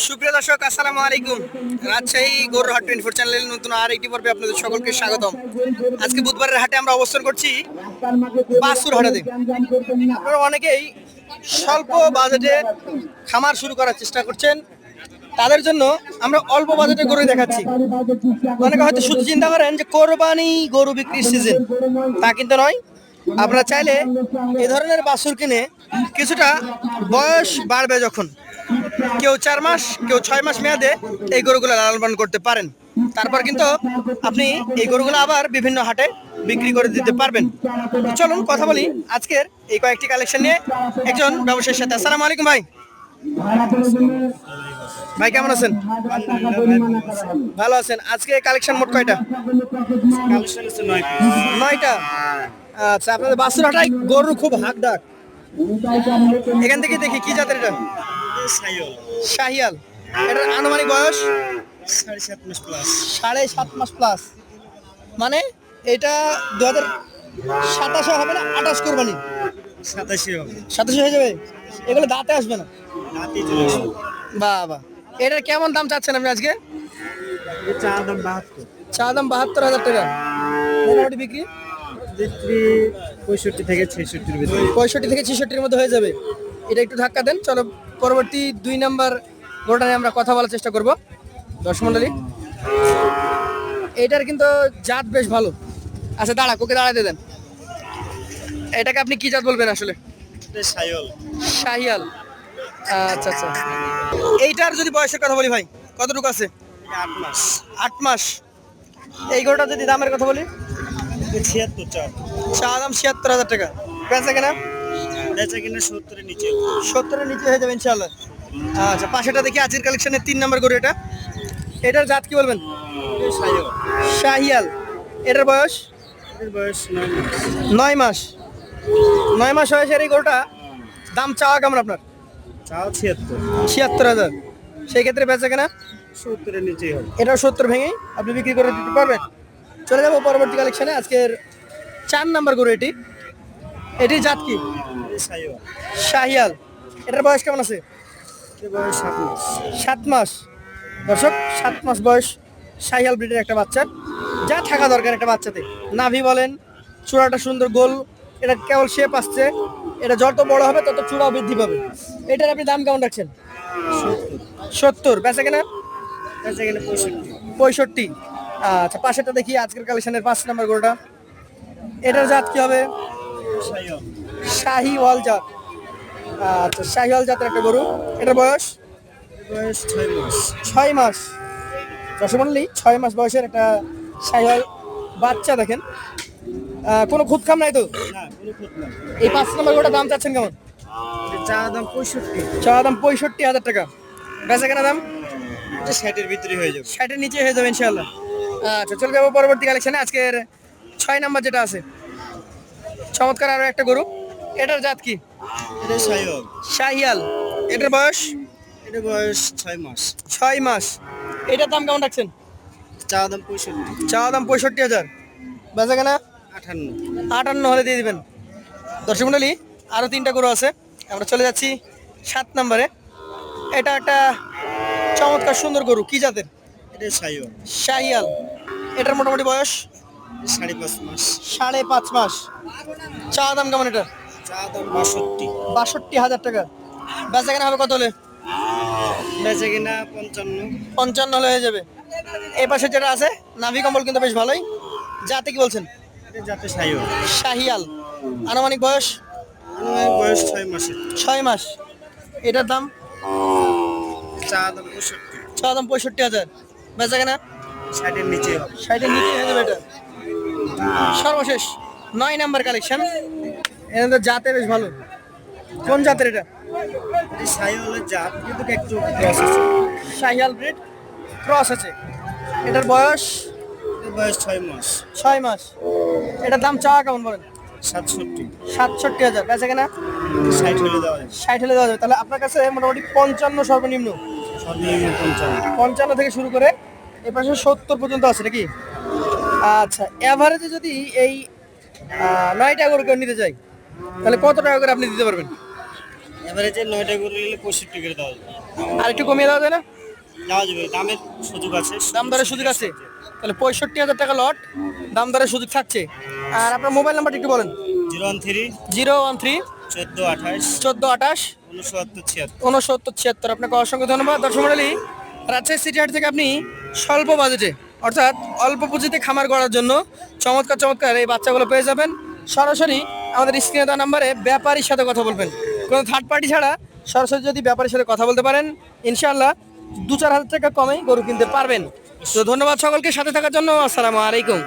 সুপ্রিয় দর্শক, আসসালামু আলাইকুম। রাজশাহী গরুর হাট 24 চ্যানেলের নতুন আরেকটি পর্বে আপনাদের সকলকে স্বাগতম। আজকে বুধবারের হাটে আমরা অবস্থান করছি বাসুর হাটে। আপনারা অনেকেই স্বল্প বাজেটে খামার শুরু করার চেষ্টা করছেন, তাদের জন্য আমরা অল্প বাজেটে গরু দেখাচ্ছি। অনেকে হয়তো শুধু চিন্তা করেন যে কোরবানি গরু বিক্রির সিজন, তা কিন্তু নয়। আপনারা চাইলে এ ধরনের বাছুর কিনে কিছুটা বয়স বাড়বে যখন, কেউ 4 মাস কেউ 6 মাস মেয়াদে এই গরুগুলো লালন পালন করতে পারেন। তারপর কিন্তু আপনি এই গরুগুলো আবার বিভিন্ন হাটে বিক্রি করে দিতে পারবেন। চলুন কথা বলি আজকের এই কয়েকটি কালেকশন নিয়ে একজন ব্যবসায়ীর সাথে। আসসালামু আলাইকুম ভাই। ভাই কেমন আছেন? ভালো আছেন। আজকে কালেকশন মোট কয়টা? 9টা। আচ্ছা, আপনাদের বাছুর হাটায় গরু খুব হাক ডাক। এখান থেকে দেখি কি জাতের এটা? শাহিয়াল। এটার আনুমানিক বয়স 7.5 মাস প্লাস। মানে এটা 2027 হবে না 28 কোরবানি? 27 হয়ে যাবে। এগুলো দাঁতে আসবে না? বাহ বাহ। এটার কেমন দাম চাচ্ছেন আপনি আজকে? চা দাম 72। চা দাম 72,000 টাকা। মোটামুটি বিক্রি 65 থেকে 66 ভিতরে। 65 থেকে 66-র মধ্যে হয়ে যাবে। এটা একটু ধাক্কা দেন। চলো পরবর্তী 2 নাম্বার গরুটা নিয়ে আমরা কথা বলার চেষ্টা করব। দর্শক মণ্ডলী, এটার কিন্তু জাত বেশ ভালো। আচ্ছা দাঁড়া, কোকে দাঁড়াতে দেন। এটাকে আপনি কি জাত বলবেন আসলে? শাহিয়াল। আচ্ছা আচ্ছা। এইটার যদি বয়সের কথা বলি ভাই, কতটুকু আছে? 8 মাস। 8 মাস। এই গরুটা যদি দামের কথা বলি, 76 চা। চা দাম 76,000 টাকা। বেচা কেনা? বেচা কিনা 70 এর নিচে। 70-এর নিচে হয়ে যাবে ইনশাআল্লাহ। আচ্ছা, পাশেটা দেখি আজকের কালেকশনের 3 নাম্বার গরু এটা। এটার জাত কি বলবেন? শাহিয়াল। এটার বয়স? এর বয়স 9 মাস। 9 মাস হয়েছে এই গরুটা। দাম চাওয়া কেমন আপনার? চা 76। 76,000। সেই ক্ষেত্রে বেচা কেনা 70 এর নিচেই হবে। এটাও 70 ভেঙেই আপনি বিক্রি করে দিতে পারবেন। চলে যাবো পরবর্তী কালেকশনে। আজকের 4 নাম্বার গরু এটি। এটির জাত কি? শাহিয়াল। এটার বয়স কেমন আছে? এর বয়স 7 মাস। 7 মাস। দর্শক, 7 মাস বয়স শাহিয়াল ব্রিডের একটা বাচ্চা। যা থাকা দরকার একটা বাচ্চাতে, নাভি বলেন, চূড়াটা সুন্দর গোল। এটা কেবল শেপ আসছে। এটা যত বড় হবে তত চূড়াও বৃদ্ধি পাবে। এটার আপনি দাম কেমন রাখছেন? 70। বেচা কেনা? বেচা কিনা 65। 65। আচ্ছা, পাশেটা দেখি আজকের কালেকশনের 5 নাম্বার গরুটা। এটার জাত কি হবে? শাহিওয়াল জাত। আচ্ছা, শাহিওয়াল জাতের একটা গরু। এটার বয়স? এর বয়স 6 মাস। 6 মাস। দর্শক মণ্ডলী, 6 মাস বয়সের একটা শাহিওয়াল বাচ্চা দেখেন। কোনো খুদ খাম নাই তো? না, কোনো খুঁত না। এই 5 নাম্বার গরুটার দাম চাচ্ছেন কেমন? এর চা দাম 65। চা দাম 65,000 টাকা। বেচা কেনা দাম এটা 60 এর ভিতরে হয়ে যাবে। 60-এর নিচে হয়ে যাবে ইনশাআল্লাহ। আচ্ছা, চলে যাবো পরবর্তী কালেকশনে। আজকের 6 নাম্বার যেটা আছে, চমৎকার আরো একটা গরু। এটার জাত কি? এটা শাহিওয়াল। শাহিয়াল। এটার বয়স? এর বয়স 6 মাস। 6 মাস। এটার দাম কেমন রাখছেন? চা দাম 65। চা দাম 65,000। বেচা কেনা 58। 58 হলে দিয়ে দিবেন। দর্শক মণ্ডলী, আরও 3টা গরু আছে। আমরা চলে যাচ্ছি 7 নম্বরে। এটা একটা চমৎকার সুন্দর গরু। কি জাতের? এটা শাহিওয়াল। শাহিয়াল। এটার মোটামুটি বয়স 5.5 মাস। 5.5 মাস। চা দাম কেমন এটা? চা দাম 62। 62,000 টাকা। বেচা কেনা হবে কত হলে? বেচা কিনা 55। 55 হলে হয়ে যাবে। এই পাশে যেটা আছে, নাভি কম্বল কিন্তু বেশ ভালোই। জাতে কি বলছেন? এটা জাতে শাহিওয়াল। শাহিয়াল। আনুমানিক বয়স? আনুমানিক বয়স 6 মাসের। 6 মাস। এটার দাম? চা দাম 65। চা দাম 65,000। বেচা কেনা 60 এর নিচে হবে। 60-এর নিচে হয়ে যাবে এটা। সর্বশেষ 9 নাম্বার কালেকশন। এটা তো জাতে বেশ ভালো। কোন জাতের এটা? এটা শাহিওয়ালের জাত, কিন্তু একটু ক্রস আছে। শাহিয়াল ব্রিড ক্রস আছে। এটার বয়স? এর বয়স 6 মাস। 6 মাস। এটার দাম চাওয়া কেমন বলেন? 67। 67,000। বেচা কেনা 60 হলে দেওয়া যাবে। 60 হলে দেওয়া যাবে। তাহলে আপনার কাছে মোটামুটি 55 সর্বনিম্ন। সর্বনিম্ন 55। 55 থেকে শুরু করে এ পাশে 70 পর্যন্ত আছে নাকি? আচ্ছা, এভারেজে যদি এই 9টা গরু কেউ নিতে চাই, তাহলে কত টাকা করে আপনি দিতে পারবেন? এবারে যে 9টা গরু নিলে 65 করে দেওয়া যাবে। আর একটু কমিয়ে দেওয়া যায় না? দেওয়া যাবে, দামের সুযোগ আছে। দাম দরের সুযোগ আছে, তাহলে 65,000 টাকা লট, দাম দরের সুযোগ থাকছে। আর আপনার মোবাইল নাম্বারটা একটু বলেন। 013 013 1428 1428 6976। 6976। আপনাকে অসংখ্য ধন্যবাদ। দর্শক মণ্ডলী, রাজশাহী সিটি হাট থেকে আপনি স্বল্প বাজেটে অর্থাৎ অল্প পুঁজিতে খামার করার জন্য চমৎকার চমৎকার এই বাচ্চাগুলো পেয়ে যাবেন। সরাসরি আমাদের স্ক্রিনে দেওয়া নাম্বারে ব্যাপারীর সাথে কথা বলবেন, কোনো থার্ড পার্টি ছাড়া সরাসরি যদি ব্যাপারীর সাথে কথা বলতে পারেন, ইনশাআল্লাহ 2-4 হাজার টাকা কমেই গরু কিনতে পারবেন। তো ধন্যবাদ সকলকে সাথে থাকার জন্য। আসসালামু আলাইকুম।